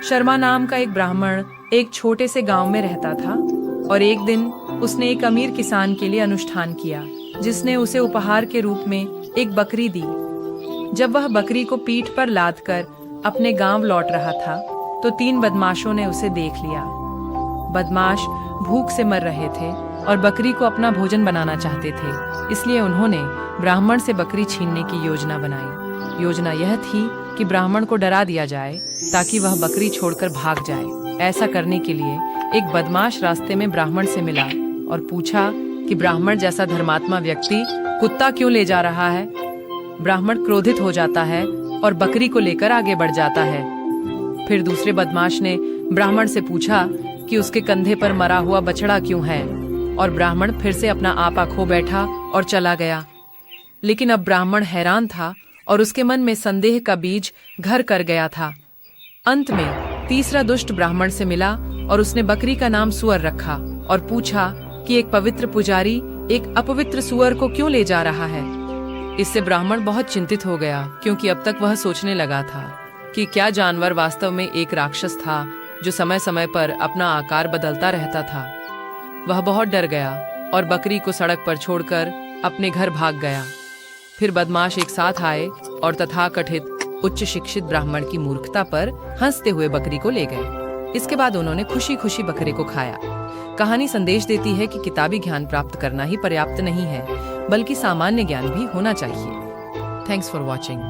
शर्मा नाम का एक ब्राह्मण एक छोटे से गांव में रहता था और एक दिन उसने एक अमीर किसान के लिए अनुष्ठान किया, जिसने उसे उपहार के रूप में एक बकरी दी। जब वह बकरी को पीठ पर लादकर अपने गांव लौट रहा था तो 3 बदमाशों ने उसे देख लिया। बदमाश भूख से मर रहे थे और बकरी को अपना भोजन बनाना चाहते थे, इसलिए उन्होंने ब्राह्मण से बकरी छीनने की योजना बनाई। योजना यह थी कि ब्राह्मण को डरा दिया जाए ताकि वह बकरी छोड़कर भाग जाए। ऐसा करने के लिए एक बदमाश रास्ते में ब्राह्मण से मिला और पूछा कि ब्राह्मण जैसा धर्मात्मा व्यक्ति कुत्ता क्यों ले जा रहा है। ब्राह्मण क्रोधित हो जाता है और बकरी को लेकर आगे बढ़ जाता है। फिर दूसरे बदमाश ने ब्राह्मण से पूछा कि उसके कंधे पर मरा हुआ बछड़ा क्यों है, और ब्राह्मण फिर से अपना आपा खो बैठा और चला गया। लेकिन अब ब्राह्मण हैरान था और उसके मन में संदेह का बीज घर कर गया था। अंत में तीसरा दुष्ट ब्राह्मण से मिला और उसने बकरी का नाम सुअर रखा और पूछा कि एक पवित्र पुजारी एक अपवित्र सुअर को क्यों ले जा रहा है। इससे ब्राह्मण बहुत चिंतित हो गया, क्योंकि अब तक वह सोचने लगा था कि क्या जानवर वास्तव में एक राक्षस था जो समय समय पर अपना आकार बदलता रहता था। वह बहुत डर गया और बकरी को सड़क पर छोड़कर अपने घर भाग गया। फिर बदमाश एक साथ आए और तथाकथित उच्च शिक्षित ब्राह्मण की मूर्खता पर हंसते हुए बकरी को ले गए। इसके बाद उन्होंने खुशी खुशी बकरे को खाया। कहानी संदेश देती है कि किताबी ज्ञान प्राप्त करना ही पर्याप्त नहीं है, बल्कि सामान्य ज्ञान भी होना चाहिए। Thanks for watching.